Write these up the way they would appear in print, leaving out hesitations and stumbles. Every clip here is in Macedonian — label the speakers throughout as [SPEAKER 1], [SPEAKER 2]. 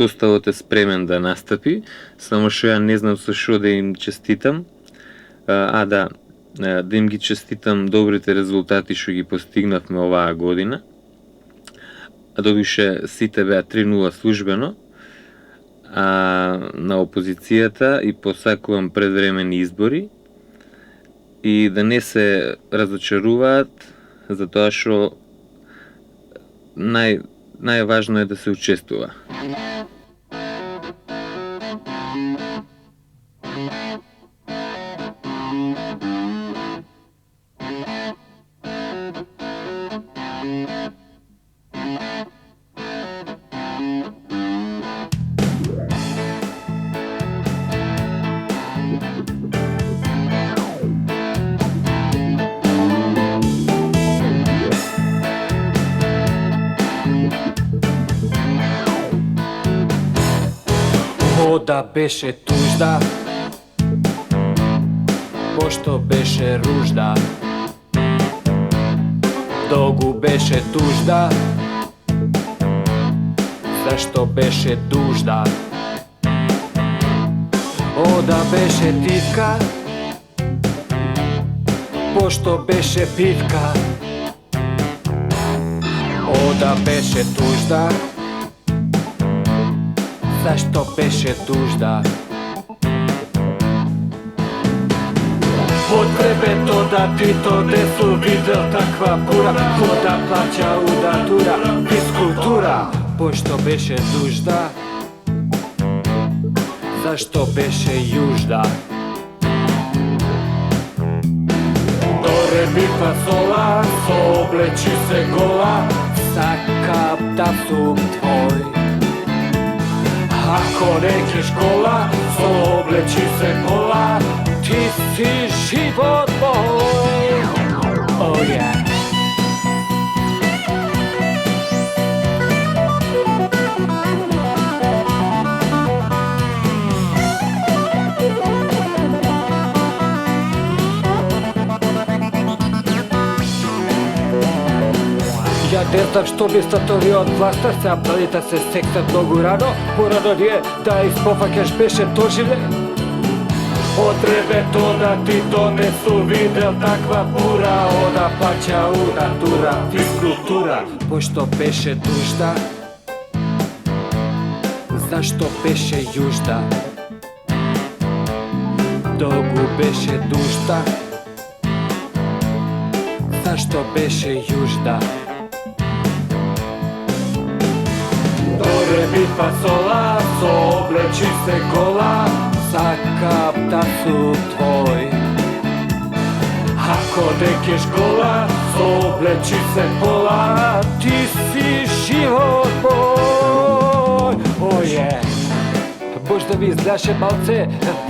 [SPEAKER 1] Составот е спремен да настапи, само што ја не знам со што да им честитам. Да им ги честитам добрите резултати што ги постигнавме оваа година. Довише сите беа 3-0 службено на опозицијата и посакувам предвремени избори и да не се разочаруваат, затоа што најважно е да се учествува.
[SPEAKER 2] Да беше тужда, пошто беше ружда. Долгу беше тужда, зашто беше дужда. Да беше тивка, пошто беше пивка. Да беше тужда, зашто беше тужда. Потребето да Тито не су видел таква пура, да плаќа удатура, физкултура, пошто беше дужда, зашто беше јужда. До ре ми фа сола, облечи се гола, сакам да сум твој. Ако nećeš kola, облечи се кола, ти си живот мой. Oh yeah. Ја не знам што би статори од власта, сега младите се сексат многу рано, порано е да испофакеш беше доживле. Потребето да Тито не су видел таква пура, да плаќа удатура, физкултура, пошто беше дужда, зашто беше јужда. Долгу беше дужда, зашто беше јужда. Ре ми фа сола, облечи се гола, сакам да сум твој. Ако некеш гола, облечи се пола, ти си живот мој. Oh yeah. Možda vi izgledaše malce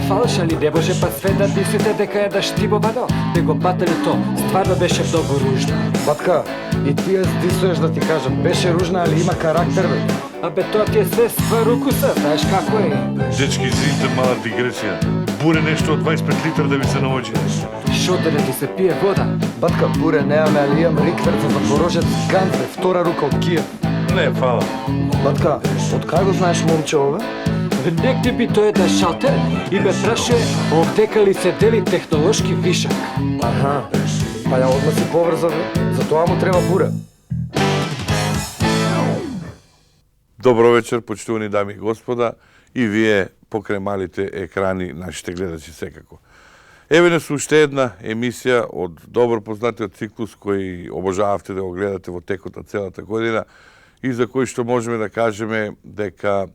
[SPEAKER 2] falšali, ne može pa sve da mislite дека е да štibovano, него батали то, стварно беше много ружно.
[SPEAKER 3] Батка, и ти ја здисуеш да ти кажам, беше ружна, али има карактер, бе.
[SPEAKER 2] Абе, тоа ти е све сварукуса, знаеш како е.
[SPEAKER 4] Дечки, извините, мала дигресија. Буре нешто од 25 литра да ви се наоѓи.
[SPEAKER 2] Шо да не ти се пие вода?
[SPEAKER 3] Батка, буре немаме, али имам риквер за Запорожец, Ганзе, втора рука од Киев.
[SPEAKER 4] Не, фала.
[SPEAKER 3] Батка, од кај го знаеш момчево, бе?
[SPEAKER 2] Негде би тој да шалтер и ме праше овдека ли се дели технолошки вишак.
[SPEAKER 3] Аха, па ја одма си поврза, затоа му треба буре.
[SPEAKER 4] Добро вечер, почитувани дами и господа, и вие покрај малите екрани, нашите гледачи секако. Еве нас уште една емисија од добро познатиот циклус кој обожававте да го гледате во текот на целата година и за кој што можеме да кажеме дека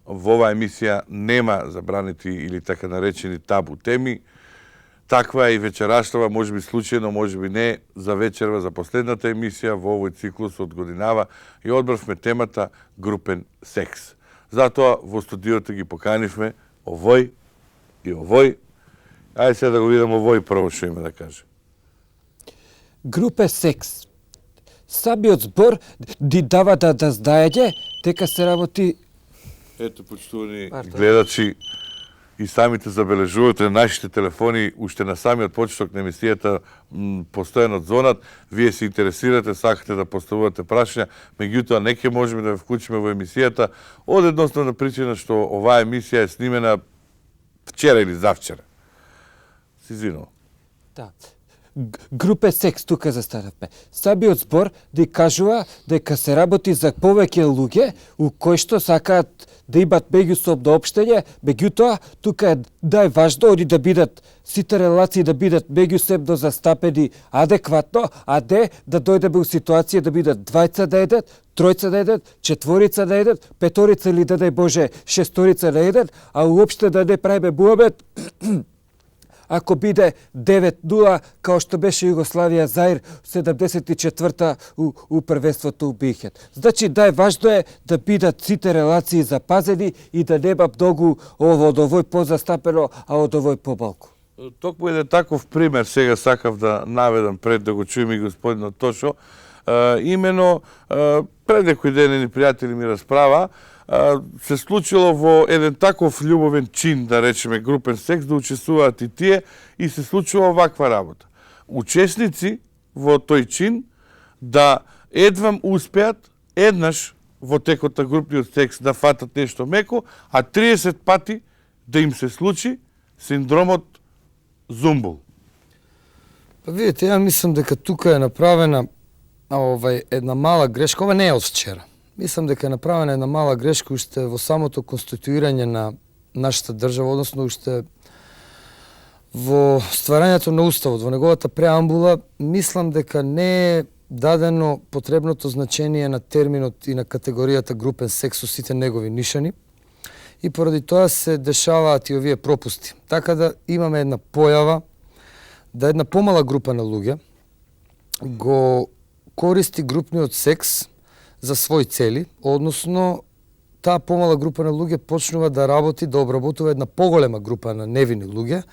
[SPEAKER 4] во оваа емисија нема забранети или така наречени табу теми. Таква е и вечерашната, може би случајно, може би не, за вечерва, за последната емисија во овој циклус од годинава и одбравме темата групен секс. Затоа во студиото ги поканивме овој и овој. Ајде сега да го видам овој прво што има да каже.
[SPEAKER 2] Групе секс. Самиот збор ди дава да знаење дека се работи...
[SPEAKER 4] Ето, почитувани гледачи, и самите забележувате нашите телефони, уште на самиот почеток на емисијата постојано звонат, вие се интересирате, сакате да поставувате прашања, меѓутоа не ќе можеме да ве вклучиме во емисијата од едноставна причина што оваа емисија е снимена вчера или завчера. Си извинувам.
[SPEAKER 2] Да. Групе секс тука застанавме. Самиот збор ди кажува дека се работи за повеќе луѓе у кои што сакаат да имат меѓусобно општење, меѓутоа тука е најважно они да бидат сите релации да бидат меѓусебно застапени адекватно, а не да дојдеме у ситуација да бидат двајца на еден, тројца на еден, четворица на еден, петорица или да не Боже шесторица на еден, а уопште да не правиме муабет ако биде 9-0, као што беше Југославија Заир 74-та у првенството у Бихет. Значи, најважно е да бидат сите релации запазени и да нема многу од овој позастапено, а од овој помалку.
[SPEAKER 4] Токму еден таков пример сега сакав да наведам пред да го чуем и господинот Тошо. Имено, пред некој ден едни пријатели ми расправа, се случило во еден таков љубовен чин, да речеме групен секс, да учествуваат и тие, и се случува ваква работа. Учесници во тој чин да едвам успеат еднаш во текот на групниот секс да фатат нешто меко, а 30 пати да им се случи синдромот Зумбул.
[SPEAKER 3] Па видите, ја мислам дека тука е направена една мала грешка. Ова не е од вчера. Мислам дека е направена една мала грешка уште во самото конституирање на нашата држава, односно уште во стварањето на уставот, во неговата преамбула. Мислам дека не е дадено потребното значение на терминот и на категоријата групен секс со сите негови нишани и поради тоа се дешаваат и овие пропусти. Така да имаме една појава да една помала група на луѓе го користи групниот секс за своји цели, односно таа помала група на луѓе почнува да работи, да обработува една поголема група на невини луѓе.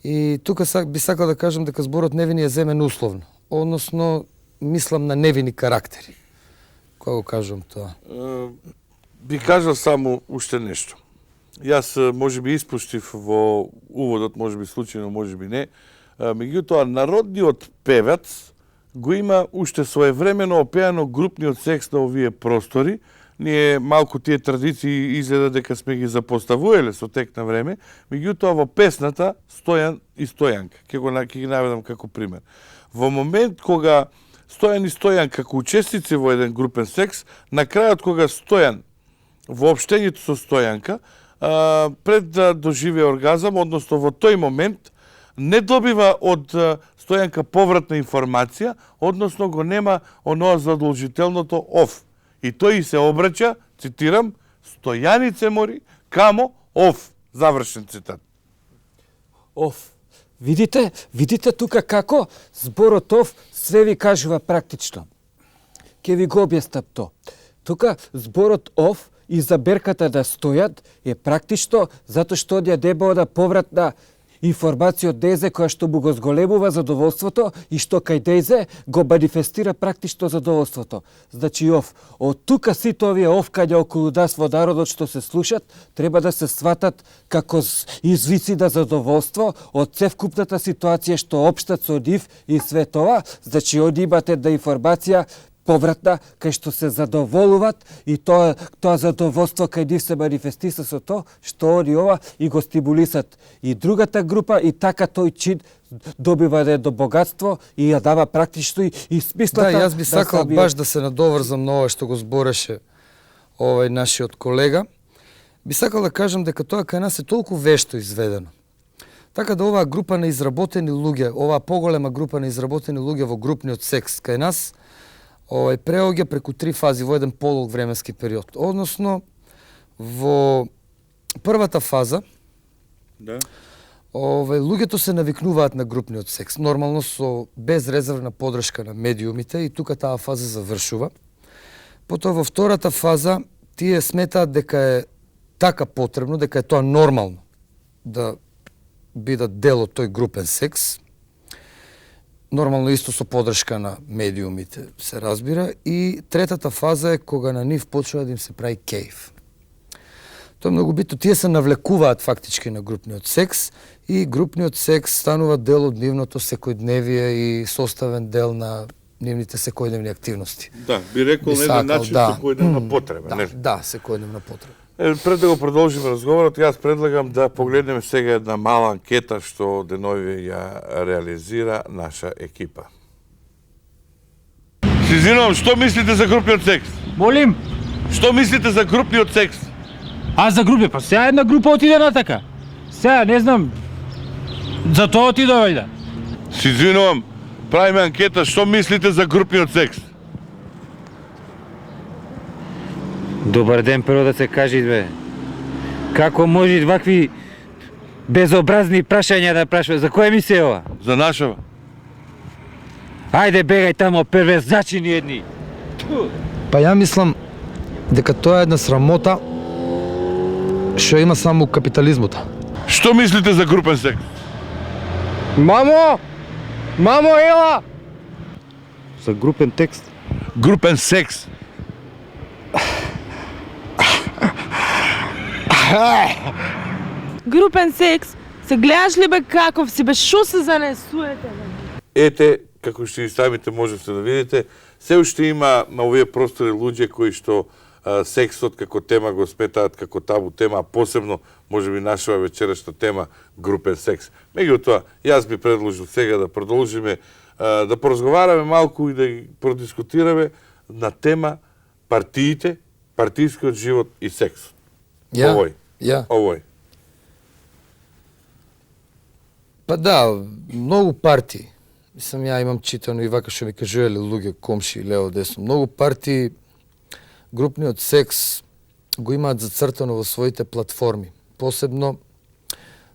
[SPEAKER 3] И тука би сакал да кажам дека зборот невини е земен условно, односно мислам на невини карактери. Кога го кажам тоа?
[SPEAKER 4] Би кажал само уште нешто. Јас можеби испуштив во уводот, можеби случајно, можеби не. Меѓутоа, народниот певец го има уште своевремено опеано групниот секс на овие простори. Ние малку тие традиции изгледа дека сме ги запоставувале со тек на време, меѓутоа во песната Стојан и Стојанка. Ќе ги наведам како пример. Во момент кога Стојан и Стојан како учесници во еден групен секс, на крајот кога Стојан во општењето со Стојанка, пред да доживее оргазам, односно во тој момент, не добива од Стојанка повратна информација, односно го нема оноа задолжителното оф. И тој се обраќа, цитирам, Стојанице мори, камо оф. Завршен цитат.
[SPEAKER 2] Оф. Видите тука како зборот оф све ви кажува практично. Ке ви го објаснам то. Тука зборот оф и заберката да стојат е практично затоа што оние нема она повратна информација од Дезе која што му го зголемува задоволството и што кај Дезе го манифестира практично задоволството. Значи оф. Од тука сите овие офкања околу нас во народот што се слушат треба да се сватат како извици на задоволство од цевкупната ситуација што општат со нив и све тоа. Значи они имат една информација повратна, кај што се задоволуват и тоа задоволство кај нив се манифестира со тоа што они ова и го стимулисат и другата група и така тој чин добива едно богатство и ја дава практично и смислата.
[SPEAKER 3] Да, јас би сакал баш да се надоврзам на ова што го збореше овој нашиот колега. Би сакал да кажам дека тоа кај нас е толку вешто изведено. Така да оваа група на изработени луѓе, оваа поголема група на изработени луѓе во групниот секс кај нас, преоѓа преку 3 фази во еден подолг временски период. Односно, во првата фаза,
[SPEAKER 4] Да.
[SPEAKER 3] луѓето се навикнуваат на групниот секс, нормално со безрезервна подршка на медиумите и тука таа фаза завршува. Потоа во втората фаза тие сметаат дека е така потребно, дека е тоа нормално да бидат дел од тој групен секс. Нормално исто со подршка на медиумите се разбира. И третата фаза е кога на нив почува да им се прави кејф. Тоа е многу битно. Тие се навлекуваат фактички на групниот секс и групниот секс станува дел од нивното секојдневие и составен дел на нивните секојдневни активности.
[SPEAKER 4] Да, би рекол на еден начин секојдневна потреба.
[SPEAKER 3] Да, секојдневна потреба.
[SPEAKER 4] Пред да го продолжиме разговорот, јас предлагам да погледнеме сега една мала анкета што денови ја реализира наша екипа. Се извинувам, што мислите за групниот секс?
[SPEAKER 2] Молим,
[SPEAKER 4] Што мислите за групниот секс?
[SPEAKER 2] аз за група, па сега една група отиде натака. Сега не знам, за тоа отиде овајде.
[SPEAKER 4] Се извинувам, правиме анкета, што мислите за групниот секс?
[SPEAKER 5] Добар ден, прво да се кажи, бе. Како може вакви безобразни прашања да прашува? За која ми се ова?
[SPEAKER 4] За нашава?
[SPEAKER 5] Ајде, бегај тамо, перверзачини едни.
[SPEAKER 3] Па ја мислам дека тоа е една срамота што има само капитализмот.
[SPEAKER 4] Што мислите за групен секс?
[SPEAKER 5] Мамо! Мамо, ела! За групен текст.
[SPEAKER 4] Групен секс.
[SPEAKER 6] Групен секс? Се гледаш ли бе каков си бе? Шо се занесуете бе?
[SPEAKER 4] Ете, како што и самите можете да видите, се уште има на овие простори луѓе кои што сексот како тема го сметаат како табу тема, а посебно можеби нашава вечерашна тема групен секс. Меѓутоа, јас би предложил сега да продолжиме да поразговараме малку и да ги продискутираме на тема партиите, партискиот живот и сексот. Овој.
[SPEAKER 3] Па да, многу партии. Мислам, ја имам читано и вака што ми кажувале луѓе, комши, лево, десно. Многу партии групниот секс го имаат зацртано во своите платформи. Посебно,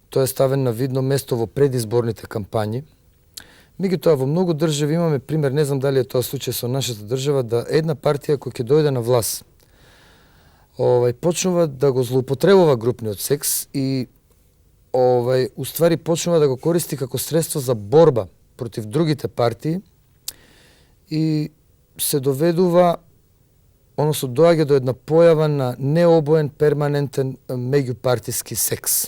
[SPEAKER 3] тоа е ставен на видно место во предизборните кампањи. Меѓутоа, во многу држави имаме пример, не знам дали е тоа случај со нашата држава, да една партија која ќе дојде на власт, почнува да го злоупотребува групниот секс и уствари почнува да го користи како средство за борба против другите партии и се доведува, односно доаѓа до една појава на необоен перманентен меѓупартиски секс.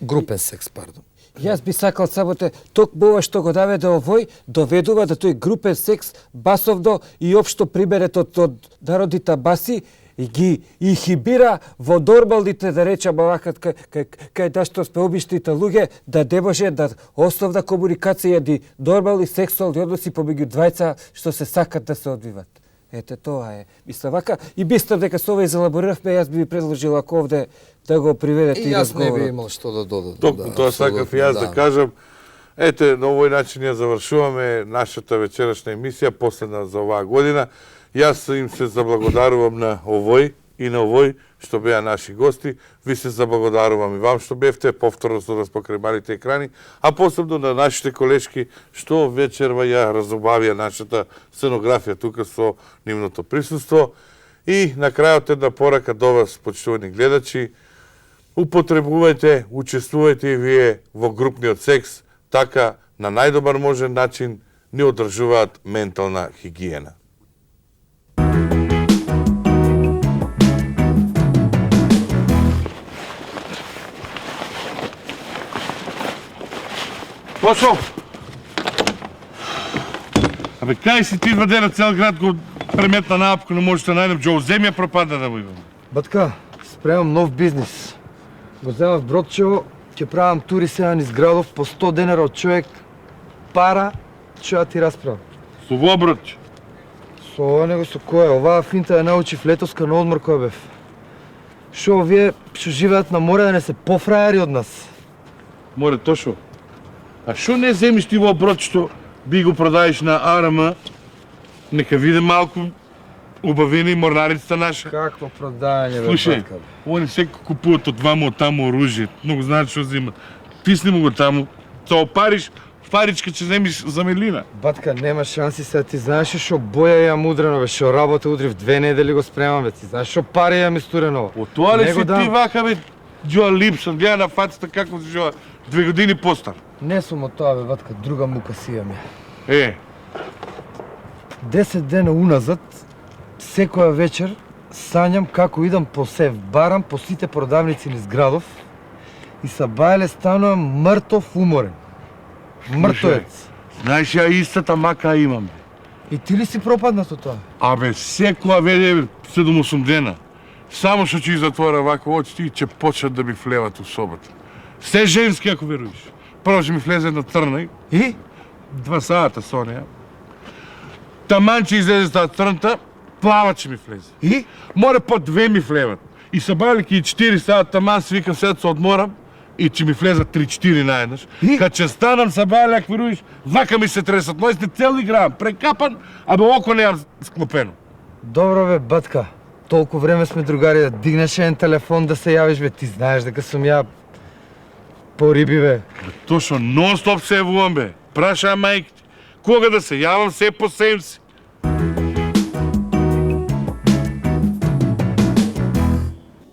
[SPEAKER 3] Групен секс, пардон.
[SPEAKER 7] Јас би сакал само токму ова што го доведе овој, доведува да тој групен секс басовно и општо приберет од народите баси и ги инхибира во нормалните, да речеме вака, кај да што сме обичните луѓе, да не може да основна комуникација и нормални сексуални односи помеѓу двајца што се сакат да се одвиват. Ете, тоа е. Мислам вака, и мислам дека со ова изелабориравме, јас би ви предложил ако овде да го приведете и разговорот.
[SPEAKER 3] И јас не би имал што да додадам.
[SPEAKER 4] Токму тоа сакав и јас да кажам. Ете, на овој начин ја завршуваме нашата вечерашна емисија, последна за оваа година. Јас им се заблагодарувам на овој и на овој што беа наши гости. Ви се заблагодарувам и вам што бевте, повторно со нас покрај малите екрани, а посебно на нашите колешки што вечерва ја разобавија нашата сценографија тука со нивното присуство. И на крајот една порака до вас, почитувани гледачи, употребувајте, учествувајте и вие во групниот секс, така на најдобар можен начин ни одржуваат ментална хигиена. Пошо! Абе, кај си ти 2 дена цел град го преметна наапко, не можеш да најдем, джо земја пропада да војувам.
[SPEAKER 3] Батка, спремам нов бизнис. Го земав Бродчево, ќе правам тури сега низ градов по 100 денара од човек, пара, што ја ти расправам.
[SPEAKER 4] Со во Бродче?
[SPEAKER 3] Со ова него со која? Оваа финта ја научив летоска на одмор која бев. Шо овие што живеат на море да не се пофрајари од нас?
[SPEAKER 4] Море Тошо, а шо не земиш ти во брод што би го продаеш на АРМ, нека виде малку убавини морнарицата наша.
[SPEAKER 3] Какво продање, бе,
[SPEAKER 4] Слушај,
[SPEAKER 3] батка, бе?
[SPEAKER 4] они секој купуваат од вамо од таму оружје, многу знаат што земат. Тисни му го таму, се опариш, паричка ќе земиш за мелина.
[SPEAKER 3] Батка, нема шанси сега, ти знаеш ли шо боја ја мудрено, бе, шо работа утре в 2 недели го спремам, бе, ти знаеш шо пари ја ми стурено.
[SPEAKER 4] О тоа ли
[SPEAKER 3] Не го
[SPEAKER 4] си
[SPEAKER 3] дам.
[SPEAKER 4] ти вака, бе, Джоа Липсон, гледа на фацата како се жова 2 години постар.
[SPEAKER 3] Не сум од тоа, бе, батка, друга мука си ја ми. 10 дена уназад, секоја вечер, сањам како идам по сев, барам по сите продавници низ градов и са бајле станувам мртов уморен. Мртовец.
[SPEAKER 4] Знаеш, ја истата мака имам.
[SPEAKER 3] И ти ли си пропаднат од тоа?
[SPEAKER 4] Абе, секоја веде 7-8 дена. Само што ќе затвора вака очите и ќе почнат да ми флеват у собата. Се женски, ако веруваш. Прво ќе ми влезе една црна
[SPEAKER 3] И?
[SPEAKER 4] 2 сата со неја. Таман ќе излезе таа црнта, плава ќе ми влезе.
[SPEAKER 3] И?
[SPEAKER 4] Море по 2 ми влеват. И са балики и 4 сата таман си викам сега се одморам и ќе ми влезат 3-4 наеднаш.
[SPEAKER 3] И?
[SPEAKER 4] Кад ќе станам са бали, ако веруваш, вака ми се тресат нојсте, цел играм, прекапан, а бе око неам склопено.
[SPEAKER 3] Добро, бе, батка. Толку време сме другари, да дигнеш еден телефон да се јавиш, бе. Ти знаеш дека сум ја по риби, бе.
[SPEAKER 4] Тошо, нон-стоп се јавувам, бе. Праша мајки ти. Кога да се јавам, се по сем си.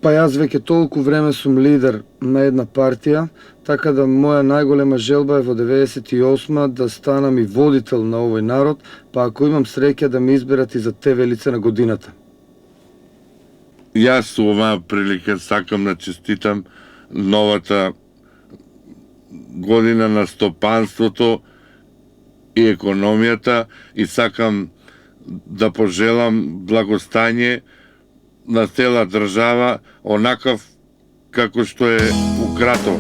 [SPEAKER 3] Па јас веќе толку време сум лидер на една партија, така да моја најголема желба е во 98 да станам и водител на овој народ, па ако имам среќа да ме изберат и за ТВ лице на годината.
[SPEAKER 4] Јас со оваа прилика сакам да честитам новата година на стопанството и економијата и сакам да пожелам благостање на цела држава, онакав како што е украто.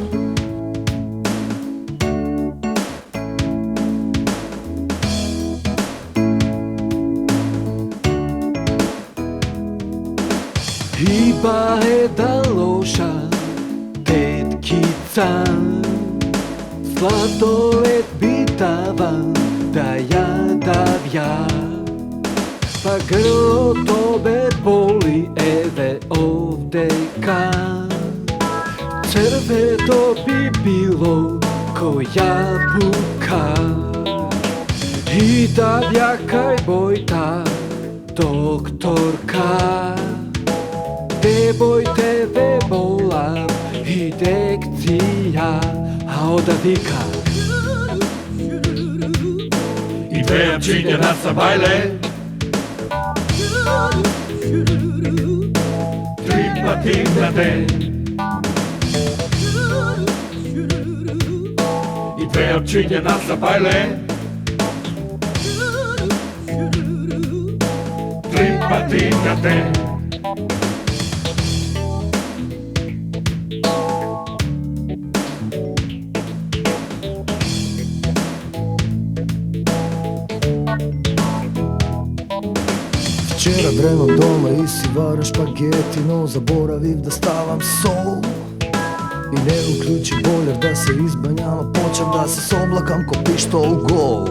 [SPEAKER 2] Riba é da loša, tetkица, sladoled bitava, da ja davja. Pa grlo tobe boli, ewe ovdeka. Červeto bi bilo ko jabuka. I davja kaj bojta, doktorka. Deboj tebe bola i dekcija, a oda vika. I dve jamčinje na sabajle, 3 pati na den. I dve jamčinje na sabajle, 3 pati na den.
[SPEAKER 3] Вчера дремам дома и си варам шпагети, но заборавив да ставам сол. И не уклучи бойлер да се избањам, а почев да се соблакам ко пиштол гол.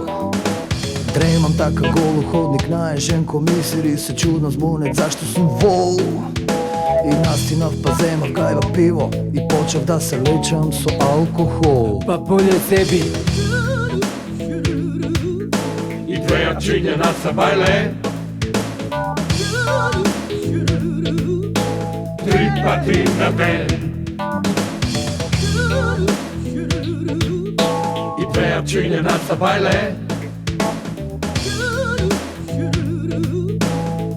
[SPEAKER 3] Дремам така гол у ходник на ежен комисир и се чудам збунет зашто сум вол. И настинав па земав гајва пиво и почев да се лечам со алкохол.
[SPEAKER 2] Pa bolje sebi. I dve jamčinje na sabajle, 3 pati na den. I dve jamčinje na sabajle,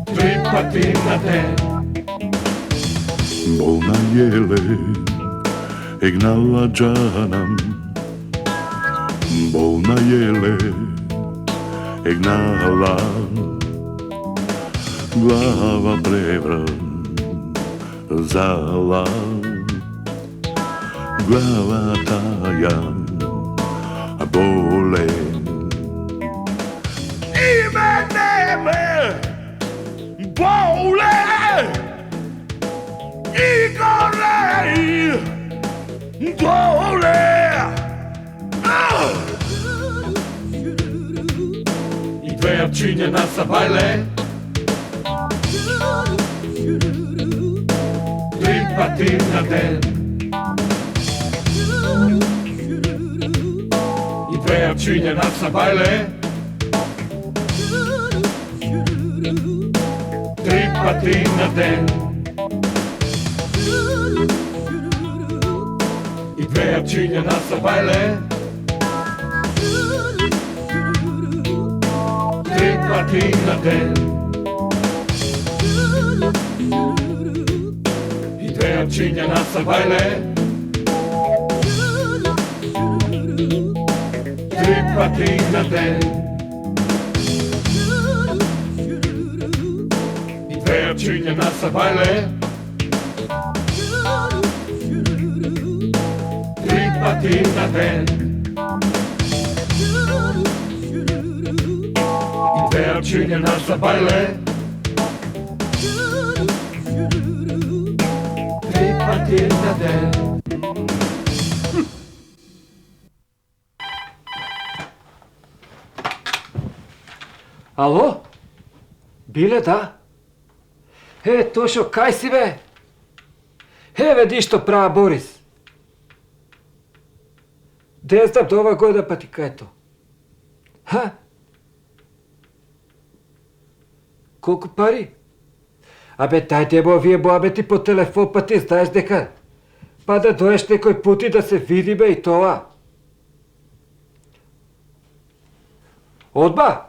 [SPEAKER 2] 3 pati na den.
[SPEAKER 8] Bolna jele, egnala džanam. Bolna jele, egnala. Glava prevrzala. Glava taja bole.
[SPEAKER 4] Ime neme bole i gorej dole.
[SPEAKER 2] две апчиња на сабајле. Три пати на ден. И две апчиња на сабајле. Три пати на ден. И две апчиња на сабајле. Три пати на ден. И две апчиња на сабајле. Три пати на ден. И две апчиња на сабајле. Три пати на ден. И две апчиња на сабајле. Три пати на ден.
[SPEAKER 7] Ало? Биле, да? Тошо, кај си бе? Види што права Борис. Де знам до ова година па ти кај то? Ха? Колку пари? Тајте бо вие боабе ти по телефон па ти знаеш дека па да доеш некој пути да се види бе и тоа. Одба?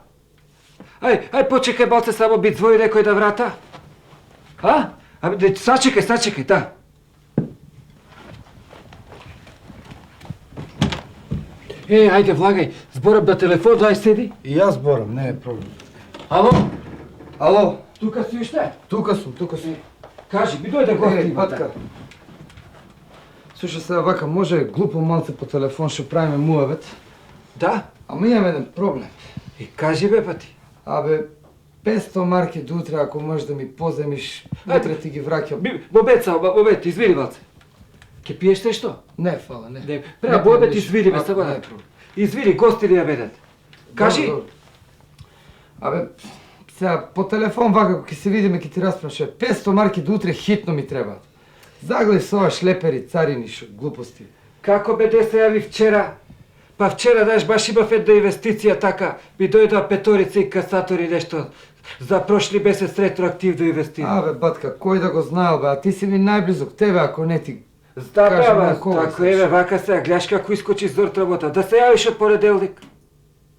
[SPEAKER 7] Ај, почекај малце само би звои некој да врата. А? Сачекај, да. Ајде, влагај, зборам на телефон, ај седи.
[SPEAKER 3] И јас зборам, не е проблем.
[SPEAKER 7] Ало?
[SPEAKER 3] Ало,
[SPEAKER 7] Тука си уште?
[SPEAKER 3] тука сум.
[SPEAKER 7] Кажи, би дојде гости.
[SPEAKER 3] Батка. Слушай сега вака, може глупо малце по телефон што правиме муавет,
[SPEAKER 7] Да?
[SPEAKER 3] ама имам еден проблем.
[SPEAKER 7] И кажи бе пати.
[SPEAKER 3] 500 марки до утре, ако можеш да ми поземиш, утре ти ги враќам.
[SPEAKER 7] Момент, извини малце. Ке пиеш нешто?
[SPEAKER 3] Не, фала, не.
[SPEAKER 7] Према момент, извини бе, само да. Извини, гости ли ја ведат? Кажи.
[SPEAKER 3] Сега, по телефон вака, ако ќе се видиме, ќе ти расправам 500 марки до утре хитно ми требаат. Загледа со ова шлепери, царини, глупости.
[SPEAKER 7] Како бе де се јави вчера? Па вчера, знаеш, баш имав една инвестиција така, ми дојдоа петорица и касатори нешто за прошли месец ретроактивно инвестира.
[SPEAKER 3] Батка, кој да го знаел, а ти си ми најблизок, тебе ако не ти...
[SPEAKER 7] Така вака сега, гледаш како искочи зорт работа, да се јавиш од понеделник.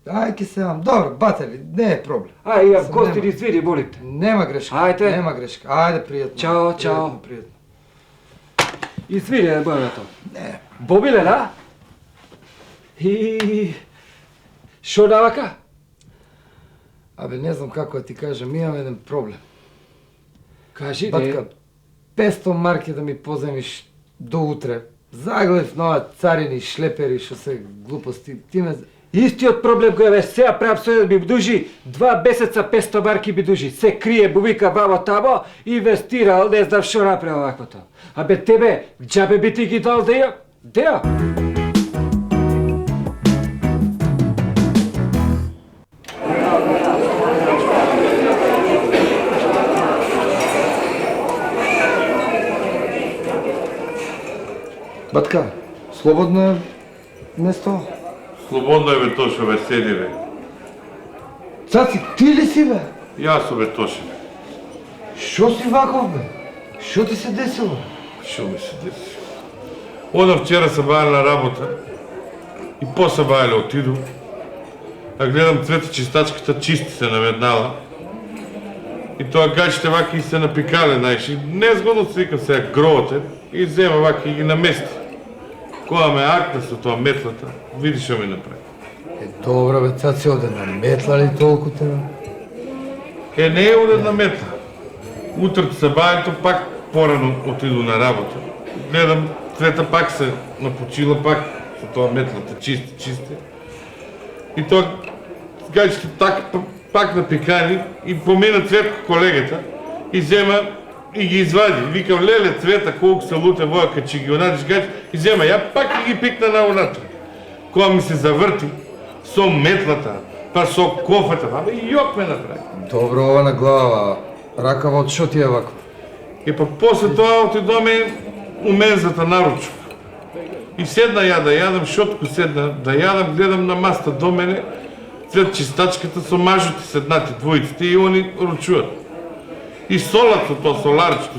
[SPEAKER 3] Ај, ке се јавам. Добро, батели, не е проблем.
[SPEAKER 7] Ја гости, извини, молим те.
[SPEAKER 3] Нема грешка.
[SPEAKER 7] Ајде.
[SPEAKER 3] Нема грешка. Ајде, пријатно.
[SPEAKER 7] Чао.
[SPEAKER 3] Пријатно.
[SPEAKER 7] Извини, бојато.
[SPEAKER 3] Не.
[SPEAKER 7] Бобиле, да? И... Шо навака?
[SPEAKER 3] Не знам како да ти кажам, имам еден проблем.
[SPEAKER 7] Кажи,
[SPEAKER 3] Батка, 500 марки да ми поземиш до утре. Загледав на ова царини, шлепери, што се глупости. Ти ме...
[SPEAKER 7] Истиот проблем кој ве сега правам со ми дужи 2 месеца 500 марки би дужи. Се крие, му вика баба тамо, инвестирал, не знам што направил ваквото. Тебе, џабе би ти ги дал деја?
[SPEAKER 3] Батка, слободно е место?
[SPEAKER 4] Слободно е бе Тошо, бе, седи бе.
[SPEAKER 3] Цаци, ти ли си бе?
[SPEAKER 4] Јас сум бе Тошо.
[SPEAKER 3] Шо си ваков бе? Шо ти се десило?
[SPEAKER 4] Шо ми се деси? Ода вчера се бајал на работа и после бајале отиду. А гледам Цвета чистачката чисти се наведнала. И тоа гачите ваки и се напикале, знаеш, и незгодно се вика сега гровоте и зема ваки и ги намести. Кога ме акна со тоа метлата, види што ми направи.
[SPEAKER 3] Добро бе, цаци, оде на метла ли толку тебе?
[SPEAKER 4] Не е оде на метла. Утрето се бајето, пак порано отиду на работа. Гледам, Цвета пак се напочила, пак со тоа метлата чисти. И тоа гачите пак напикани и помина Цветко колегата и зема и ги извади. Викам, леле, Цвета, колку се луте војака, че ги онадиш гач, и зема, ја пак и ги пикна на онато. Кога ми се заврти со метлата, па со кофата, абе и јок ме направи.
[SPEAKER 3] Добро, ова на глава, ракава од шо ти е вако?
[SPEAKER 4] И па после тоа отидоме у мензата на ручок. И седна ја да јадам, шотко седна да јадам, гледам на маста до мене, след чистачката со мажути седнати двојците и они ручуват. И солат со тоа соларчето,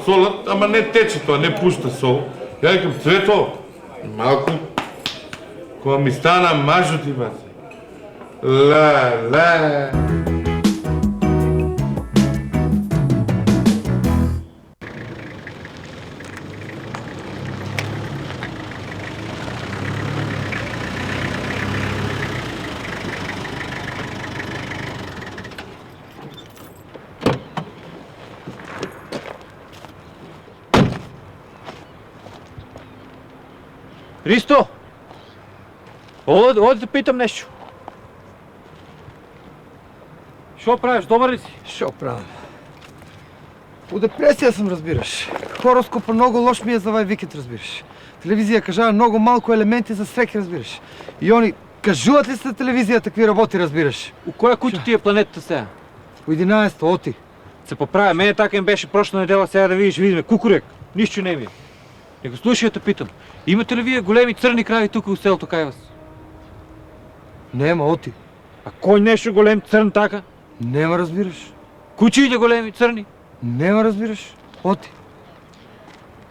[SPEAKER 4] солат, ама не тече тоа, не пушта сол. Ја викам, Цвето, малку, кога ми стана мажути, баце. Ла.
[SPEAKER 5] Ристо! Оди да питам нещо. Шо правиш, добър ли си?
[SPEAKER 3] Шо правам? У депресија сум, разбираш. Хороскопа многу лош ми е за овај викенд, разбираш. Телевизија кажава многу малку елементи за среќа, разбираш. И они кажуваат ли се на телевизија такви работи, разбираш?
[SPEAKER 5] У која куќа ти е планетата сега?
[SPEAKER 3] У 11 оти.
[SPEAKER 5] Се поправя, мене така им беше прошла недела, сега да видиме. Кукурек, нищо не ми е. Него слушай, те питам. Имате ли вие големи црни крави тук у селото Кајвас?
[SPEAKER 3] Нема, оти.
[SPEAKER 5] А кој нещо голем црн така?
[SPEAKER 3] Нема, разбираш.
[SPEAKER 5] Кучиите големи црни?
[SPEAKER 3] Нема, разбираш. Оти.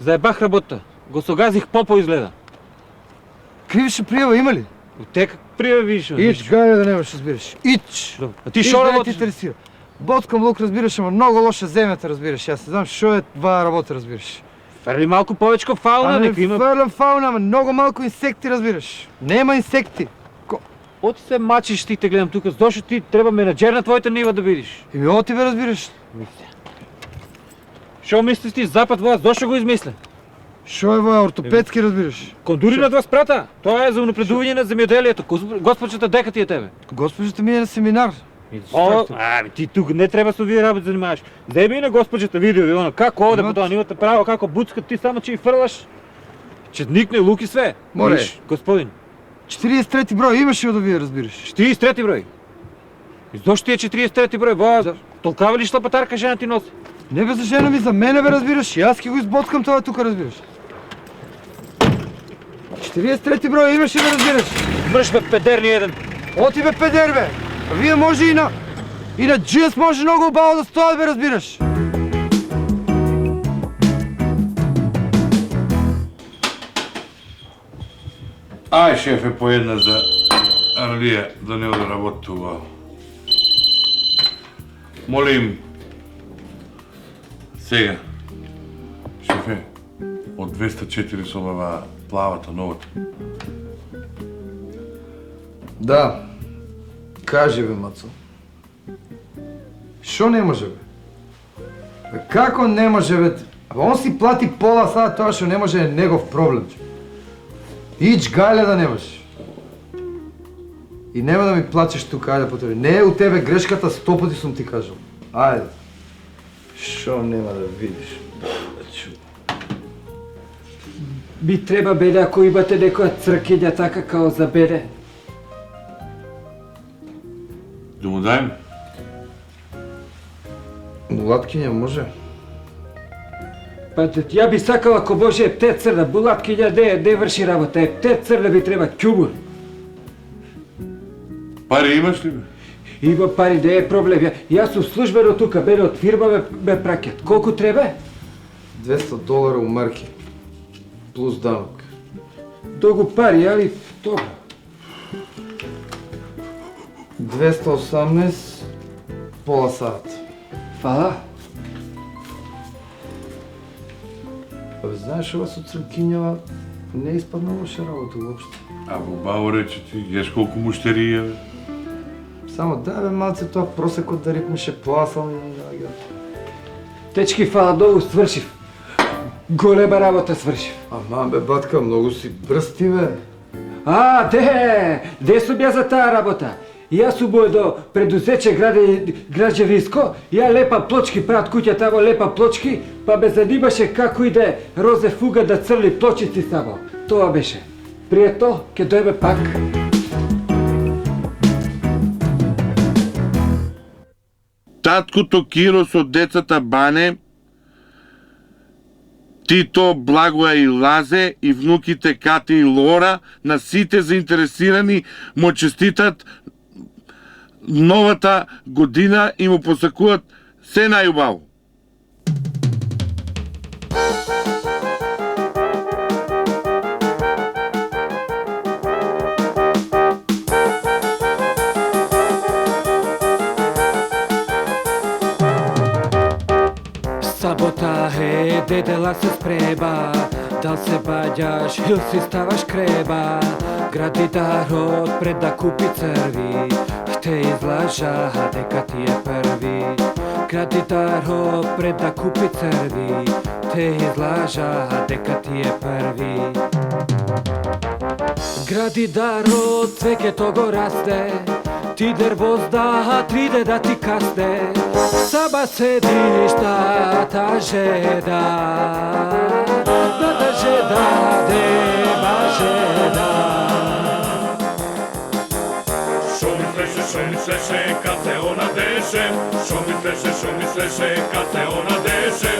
[SPEAKER 5] Заебах работа. Го согазих попо изгледа.
[SPEAKER 3] Кривиша пријава има ли?
[SPEAKER 5] Те как пријавиш?
[SPEAKER 3] Ич, гајле да немаш, разбираш. Ич!
[SPEAKER 5] А ти шо
[SPEAKER 3] да
[SPEAKER 5] работиш?
[SPEAKER 3] ти интересира. Боткам лук, разбираш, ама много лоша земята, разбираш. Јас не знам шо е това работа, разбираш.
[SPEAKER 5] Ферли малко повечко фауна,
[SPEAKER 3] не
[SPEAKER 5] нека има...
[SPEAKER 3] фрлям фауна, ама много малко инсекти, разбираш. Нема инсекти.
[SPEAKER 5] Оти се мачиш ти те гледам тук, зашто ти треба менаджер на твоята нива да видиш.
[SPEAKER 3] Еми оти бе, разбираш.
[SPEAKER 5] Шо мислиш ти запад власт, зашто го измисля?
[SPEAKER 3] Шо е ова ортопедски, разбираш.
[SPEAKER 5] Кондури на два спрата, тоа е за унапредување на земјоделието. Госпочата дека ти е тебе?
[SPEAKER 3] Госпожата ми е на семинар.
[SPEAKER 5] Ти тук не треба со вие работи занимаваш. Зеби на госпожата видео и оно, како оде по тоа нивата право, како буцкат, ти само че и фрлаш. Че никне луки све.
[SPEAKER 3] Море.
[SPEAKER 5] Виж, господин.
[SPEAKER 3] 43 број имаше да вие, разбираш.
[SPEAKER 5] 43 број. И зашто ти е 43 број? Ба, толкава ли шлапатарка жена ти носи?
[SPEAKER 3] Не бе за жена ми, за мене бе, разбираш. И аз ки го изботкам това тука, разбираш. 43 број имаше да разбираш.
[SPEAKER 5] Мрш бе, педерни еден.
[SPEAKER 3] Оти бе, педер бе. А вие може и на джинс може много убаво да стоят бе, разбираш.
[SPEAKER 4] Ај, шефе, по една за Арлија да не оде работи убаво. Молим, сега, шефе, од 204 со ова плавата, новата.
[SPEAKER 3] Да. Кажи бе, Мацо. Шо не може бе? Бе, како не може бе? Абе, он си плати пола сада, тоа што не може е негов проблем. Ич гајле да немаш. И нема да ми плачеш тука, ајде по тебе. Не е у тебе грешката, 100 пати сум ти кажал. Ајде. Шо нема да видиш?
[SPEAKER 7] Би треба беле ако имате некоја цркиња така као за беле.
[SPEAKER 4] Да му дајм?
[SPEAKER 3] Мулаткиња може?
[SPEAKER 7] Па ја би сакала ако може птет црна, булаткиња не врши работа, птет црна би треба ќубур.
[SPEAKER 4] Пари имаш ли бе?
[SPEAKER 7] Има пари, не е проблем. Јас сум службено тука, мене од фирма ме праќат. Колку треба?
[SPEAKER 3] $200 у марки. Плюс данок.
[SPEAKER 7] Долго пари, али добро.
[SPEAKER 3] 218 пола сат.
[SPEAKER 7] Фала.
[SPEAKER 3] Абе, знаеш, ова со цркињава не испадна лоша работа уопште.
[SPEAKER 4] А во баво рече ти, јаш колку муштерија бе?
[SPEAKER 3] Само да бе малце тоа просекот да ритмеше поасал и да.
[SPEAKER 7] Течки, фала, многу свршив. Голема работа свршив.
[SPEAKER 3] Ама бе, батка, многу си брз ти бе.
[SPEAKER 7] А, де сум ја за таа работа? Јас сум до предузече граđevinsko, ја лепа плочки, прават куќа тамо лепа плочки, па ме занимаше како иде Розе Фуга да црли плочици само. Тоа беше. Пријатно, ќе дојме пак.
[SPEAKER 4] таткото Киро со децата Бане, Тито, Благоја и Лазе и внуките Кати и Лора, на сите заинтересирани му честитат новата година и му посакуват се најубаво.
[SPEAKER 2] Сабота е, дедела се спреба, дал се баѓаш или си ставаш креба. Градидарот пред да купи црви, те излажа дека ти е први. Градидарот пред да купи црви, те излажа дека ти е први. Градидарот цвеќето го расте, ти дервозда, триде да ти касте. Саба седиш тата жеда, тата жеда, деба жеда.
[SPEAKER 8] Шо мислеше, кад се она деше? Шо мислеше, кад се она деше?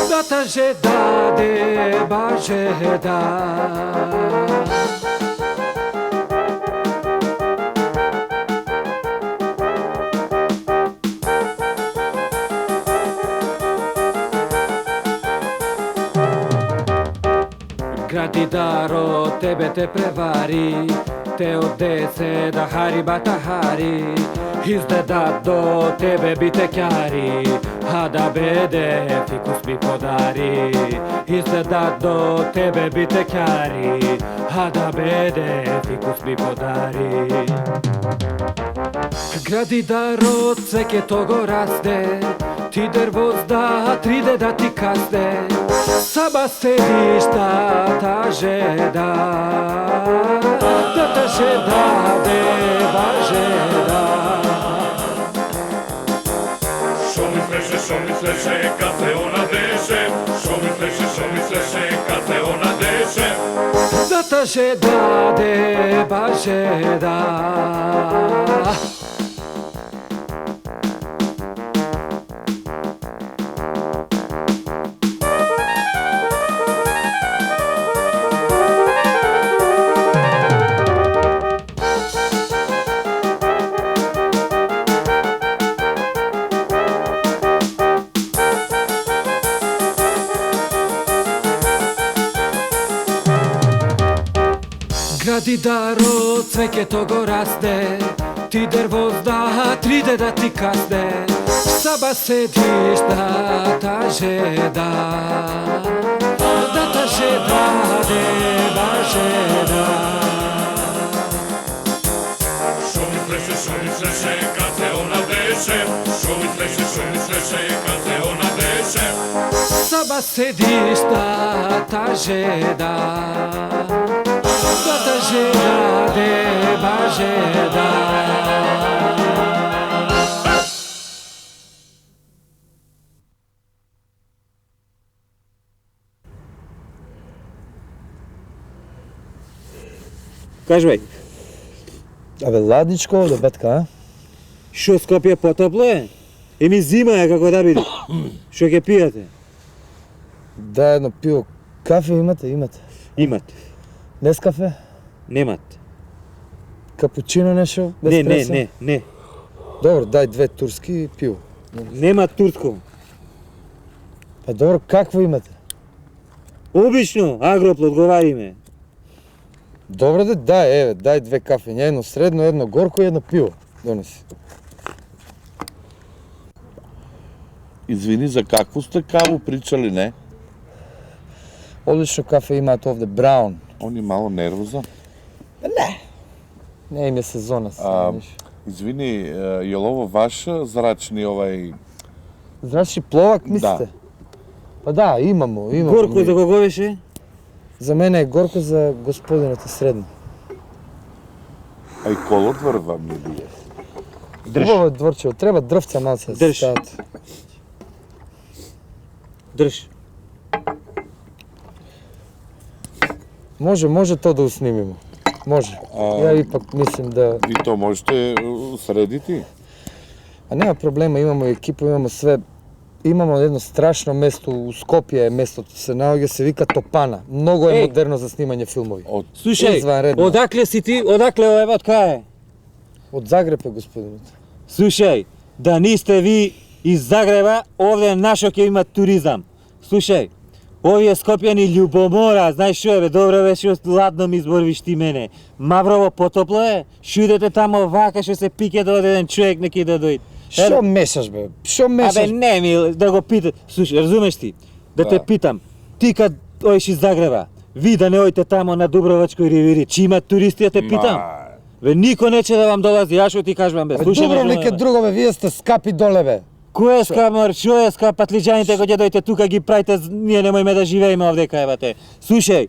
[SPEAKER 2] Тата жеда, деба жеда. Градидаро тебе те превари, те одесе да харибата хари. Издедат до тебе битекјари, а да беде фикус ми подари. Издедат до тебе битекјари, а да беде фикус ми подари. Градидаро цвеќето го расте, ти дервозда, триде да ти касте. Саба седиш тата жеда, тата жеда, деба жеда.
[SPEAKER 8] Шо мислеше, кад се она деше? Шо мислеше, кад се она деше?
[SPEAKER 2] Тата жеда, деба жеда. Градидаро цвеќето го расте, ти дервозда, триде да ти касте. Саба седиш тата жеда, тата жеда, деба жеда.
[SPEAKER 8] Шо мислеше, кад се она деше? Шо мислеше, кад се она деше?
[SPEAKER 2] Саба седиш тата жеда, тата жеда, деба жеда.
[SPEAKER 7] Кажувај,
[SPEAKER 3] Абе, ладничко овде, бетка, а?
[SPEAKER 7] шо Скопје потопло е? Еми зима е како да биде. Шо ќе пијате?
[SPEAKER 3] Да, едно пиво. Кафе имате? Имате.
[SPEAKER 7] Имат.
[SPEAKER 3] Нескафе?
[SPEAKER 7] Немат.
[SPEAKER 3] Капучино нешто? Без
[SPEAKER 7] Не, не,
[SPEAKER 3] преса?
[SPEAKER 7] не, не.
[SPEAKER 3] Добро, дај 2 турски и пиво.
[SPEAKER 7] Нема турско.
[SPEAKER 3] Па добро, какво имате?
[SPEAKER 7] Обично, агропло, одговари ме.
[SPEAKER 3] Добро да дај, еве, дај 2 кафења, едно средно, едно горко и едно пиво. Донеси.
[SPEAKER 4] Извини, за какво сте каву причали, не?
[SPEAKER 3] Одлично кафе имаат овде, Браун.
[SPEAKER 4] Он е мало нервоза.
[SPEAKER 3] Не им е сезона сега, виж.
[SPEAKER 4] Извини, е ли ovo ваш зрачни овај...
[SPEAKER 3] Значи пловак, мислите? Па да, имамо.
[SPEAKER 7] Горко за кого беше?
[SPEAKER 3] За мене е горко, за господината средно.
[SPEAKER 4] А и колодврва ми бие.
[SPEAKER 7] Држ.
[SPEAKER 3] Убаво е дворчево, треба дрвца малце да се
[SPEAKER 7] Држ.
[SPEAKER 3] стават.
[SPEAKER 7] Држ.
[SPEAKER 3] Може то да уснимимо. Може. Ја ипак мислим да...
[SPEAKER 4] И то можете средити.
[SPEAKER 3] A nema problema, imamo ekipu, imamo sve. Imamo jedno strašno mesto u Skopje, mesto se naoѓа, се вика Топана. Много е модерно за снимање филмови.
[SPEAKER 7] Слушај,
[SPEAKER 3] Извънредно.
[SPEAKER 7] одакле си ти, одакле ева од кај е?
[SPEAKER 3] Од Загреб е, господините.
[SPEAKER 7] Слушај, да нисте ви из Загреба, овде нашо ќе има туризам. Слушај, овие скопјани љубомора, знаеш што е бе, добро беше ладно ми изборвиш ти мене. Маврово потопло е, што идете тамо вака, што се пике до еден човек неки да дојде.
[SPEAKER 3] Што мешаш бе? Што мешаш?
[SPEAKER 7] Абе не ми да го питам. Слушај, разумеш ти? Да те питам. Ти кад оиш из Загреба, ви да не ојте тамо на Дубровачкој ривири, чи има туристи да те питам? Бе никој нече да вам долази, ја што ти кажувам бе. Слушај,
[SPEAKER 3] Дубровник е друго бе, вие сте скапи доле бе.
[SPEAKER 7] Кој е скамор, што е скап, патлиџаните кога ќе дојдете тука ги правите, ние немојме да живееме овде кај. Слушај,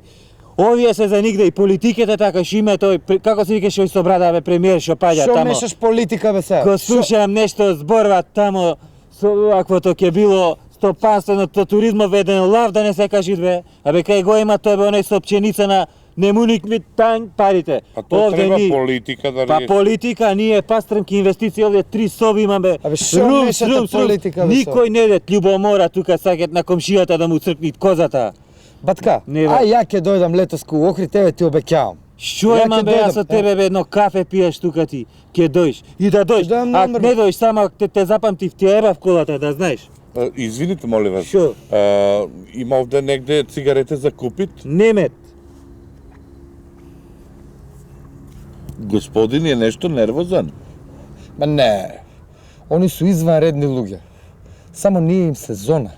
[SPEAKER 7] овие се за нигде и политиката така што има тој, како се викаше ој со брада бе премиер што паѓа
[SPEAKER 3] Што
[SPEAKER 7] тамо.
[SPEAKER 3] мешаш политика бе сега?
[SPEAKER 7] Го слушам нешто зборва тамо со аквото ќе било стопанството туризмот веден лав да не се кажи бе. Абе кај го има тој бе оној со пченица на немуник ми тањ парите.
[SPEAKER 4] А то треба политика да
[SPEAKER 7] Па
[SPEAKER 4] реши.
[SPEAKER 7] политика, ние пастрмки инвестиции, овде 3 соби имаме.
[SPEAKER 3] Абе што мешате политика бе?
[SPEAKER 7] Никој не дет љубомора тука сакат на комшијата да му цркнит козата.
[SPEAKER 3] Батка,
[SPEAKER 7] Не, бе.
[SPEAKER 3] ја ќе дојдам летоску у Охрид, тебе ти обеќавам.
[SPEAKER 7] Што
[SPEAKER 3] Ја
[SPEAKER 7] имам
[SPEAKER 3] ќе
[SPEAKER 7] бе, јас
[SPEAKER 3] дојдам,
[SPEAKER 7] со тебе бе едно кафе пиеш тука ти, ќе дојш. И да дојш.
[SPEAKER 3] Да,
[SPEAKER 7] А
[SPEAKER 3] номер.
[SPEAKER 7] не дојш, само те запамтив, ти еба в колата, да знаеш.
[SPEAKER 4] Извините, молим вас.
[SPEAKER 7] Шо?
[SPEAKER 4] Има овде негде цигарете за купит?
[SPEAKER 7] Немет.
[SPEAKER 4] Господин е нешто нервозан.
[SPEAKER 3] Ма не, они су изванредни луѓе. Само ние им се зона.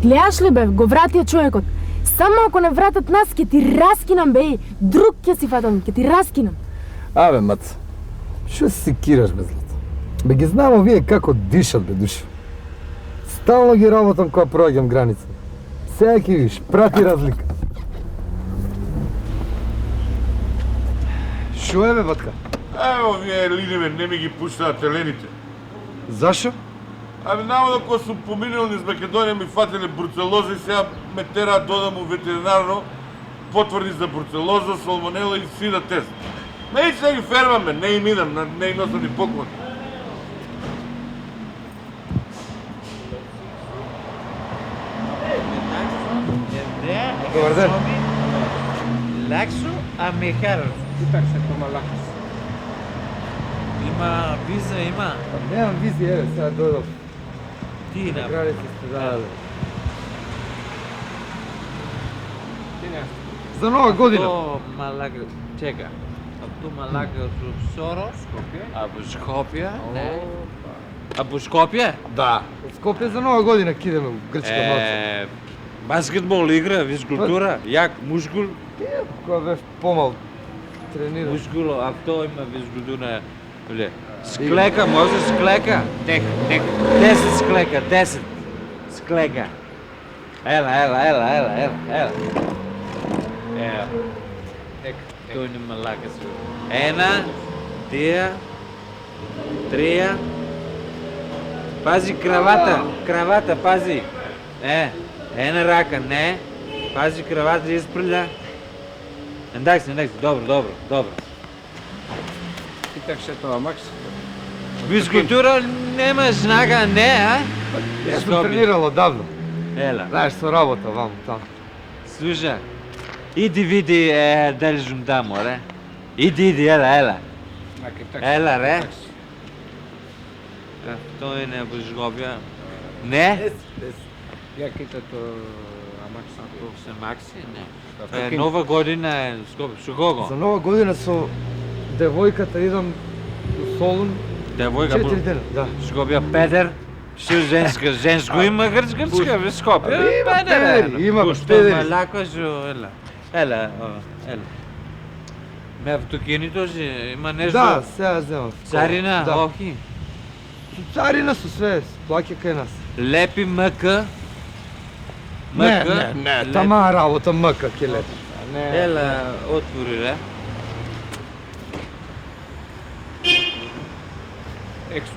[SPEAKER 9] Гледаш ли бе, го вратија човекот. Само ако не вратат нас, ќе ти раскинам бе, друг ќе си фатам, ќе ти раскинам.
[SPEAKER 3] Абе, мац, што се секираш бе, злато? Бе ги знам овие како дишат бе, душо. Стално ги работам кога проаѓам граница. Сега ќе виш, прати разлика. Шо е бе, батка?
[SPEAKER 4] Ево, овие линиве не ми ги пуштаат телените.
[SPEAKER 3] Зашо?
[SPEAKER 4] Абе, наводно кога сум поминал низ Македонија ми фатиле бруцелоза и сега ме тераат додам у ветеринарно потврди за бруцелоза, салмонела и сида тест. Не и сега ги фермаме, не им идам, не им носам ни поклон.
[SPEAKER 3] Добар ден.
[SPEAKER 5] Лаксо, а Михаров. Има виза, има.
[SPEAKER 3] Немам визи, еве, сега дојдов.
[SPEAKER 5] Ти на
[SPEAKER 3] Граница сте дадале. За нова година.
[SPEAKER 5] То Малага, чека. А ту Малага со Сорос, а во Скопје, не. А во Скопје?
[SPEAKER 3] Да. Скопје за нова година кидеме у Грчка малце.
[SPEAKER 5] Баскетбол игра, физкултура, јак, мушкул,
[SPEAKER 3] Кога бев помал тренирам.
[SPEAKER 5] мушкуло, а кто има физкултура? Бле. Склека, може склека? Тек. 10 склека, 10. Склека. Ела. Ева. Тој не ме лака се. Една, две, трија. Пази кравата, пази. Една рака, не. Пази кравата, испрля. Ендакси, добро.
[SPEAKER 3] Питах ше тоа, Макс.
[SPEAKER 5] Физкултура нема знака, не, а?
[SPEAKER 3] Јас сум тренирал одавно.
[SPEAKER 5] Ела,
[SPEAKER 3] Знаеш, со работа ваму таму.
[SPEAKER 5] слушай. Иди види дали сум тамо, ре. Иди, ела. Ела, ре. Тој не во Скопје. Не?
[SPEAKER 3] Ја китато
[SPEAKER 5] Се Макси, не. Нова година е Скопје. Со кого?
[SPEAKER 3] За нова година со девојката идам у Солун
[SPEAKER 5] Девојка
[SPEAKER 3] 4 дена. Да.
[SPEAKER 5] Скопје Петер. Што женско има грчка во Скопје?
[SPEAKER 3] Абе, има педери, има
[SPEAKER 5] Пушто
[SPEAKER 3] педери.
[SPEAKER 5] ме лако со ела. Ме автокини този има нешто.
[SPEAKER 3] Да, сега земам.
[SPEAKER 5] Царина,
[SPEAKER 3] Да.
[SPEAKER 5] охи.
[SPEAKER 3] Царина со све, плаќа кај нас.
[SPEAKER 5] Лепи МК.
[SPEAKER 3] Не, тама работа мъка ќе лепи.
[SPEAKER 5] Ела, отвори, ре. Ексо.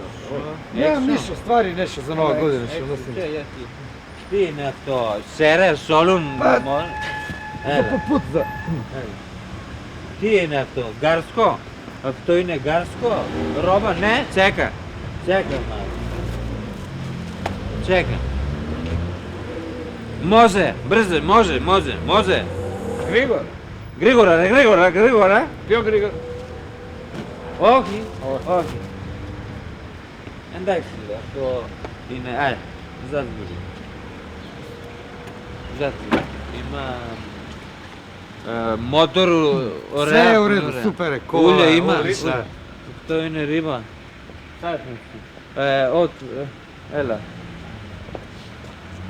[SPEAKER 3] Немам ништо, ствари нешто за нова година што носим.
[SPEAKER 5] Ти на то, сере, солун, може?
[SPEAKER 3] По пут за...
[SPEAKER 5] Ти на то, гарско? Тој не гарско? Роба, не? Чека. Чека, мали. Чека. Може, брзо, може.
[SPEAKER 2] Григор.
[SPEAKER 5] Григора.
[SPEAKER 2] Пио Григор.
[SPEAKER 5] Окей. Ендай си, да, то... И не, ајде, задвижи. Има... мотор,
[SPEAKER 3] Све е у реду, супер е, кола.
[SPEAKER 5] Уле има.
[SPEAKER 3] Да.
[SPEAKER 5] Тој не риба. Ела.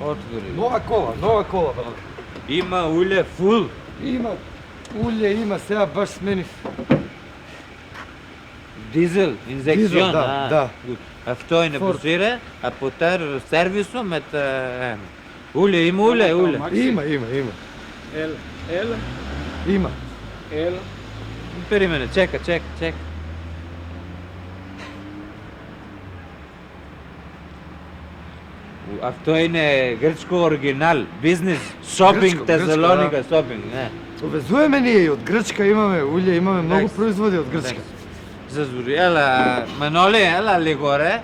[SPEAKER 5] Отвори.
[SPEAKER 3] Нова кола, брат.
[SPEAKER 5] Има уле фул.
[SPEAKER 3] Има улје, има, сега баш сменив.
[SPEAKER 5] Дизел, инжекцион.
[SPEAKER 3] Дизел, да.
[SPEAKER 5] А тој не посире, а потер сервисо мет... Уле, има уле.
[SPEAKER 3] Има. Има.
[SPEAKER 5] Перимене, чека. А тој не грчко оригинал, бизнес, шопинг,
[SPEAKER 3] Грчко,
[SPEAKER 5] Тесалоника, шопинг, не.
[SPEAKER 3] Увезуваме ние и од Грчка, имаме улје, имаме многу производи од Грчка.
[SPEAKER 5] Зазури, ела, Маноли, ела ли горе,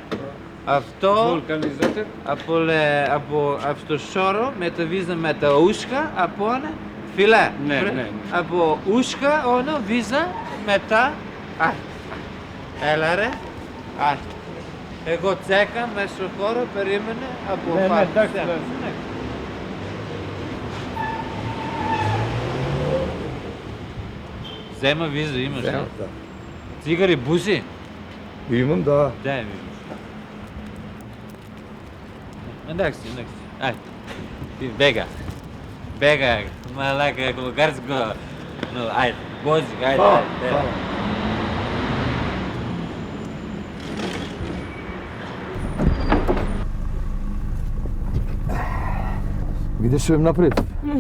[SPEAKER 5] авто,
[SPEAKER 2] Вулканизатор.
[SPEAKER 5] авто шоро, мета виза, мета ушка, а поне, филе.
[SPEAKER 2] Не.
[SPEAKER 5] Або ушка, оно, виза, мета, еларе, Его цека, место хора, перимене, або
[SPEAKER 2] Не, так,
[SPEAKER 5] Зема виза, имаш ли?
[SPEAKER 3] Да.
[SPEAKER 5] Цигари, буси?
[SPEAKER 3] Имам, да.
[SPEAKER 5] Дай ми. Next. Aj. Bega. Malaka, garsko. No, ajde. Vozi, ajde.
[SPEAKER 3] Видиш што им направив?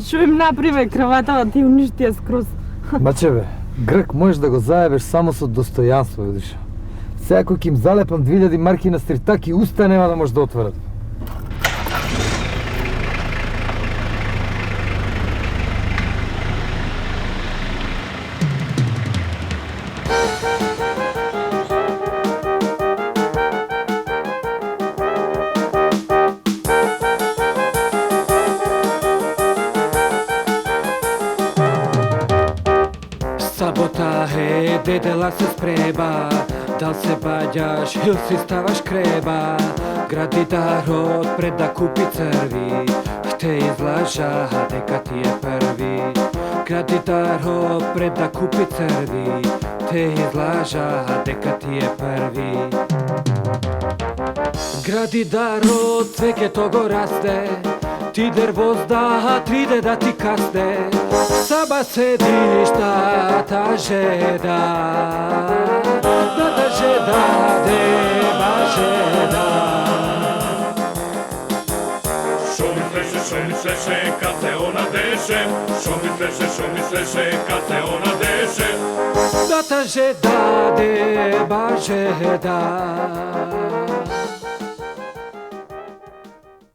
[SPEAKER 6] Што им направи краватава, ти уништи ја скроз.
[SPEAKER 3] Мачеве, Грк можеш да го заебеш само со достојанство, видиш. Сега кој ќе им залепам 2000 марки на стритак и уста нема да може да отворат.
[SPEAKER 7] Сабота е, дедела се спреба, дал се баѓаш или си ставаш креба. Градидарот пред да купи црви, те излажа дека ти е први. Градидарот пред да купи црви, те излажа дека ти е први. Градидарот цвеќето го расте, ти дервозда, триде да ти касте. Саба седиш та жеда, да жеда, деба жеда.
[SPEAKER 8] Шо мислеше, кад се она деше? Шо мислеше, кад се она деше?
[SPEAKER 7] Да жеда, деба жеда.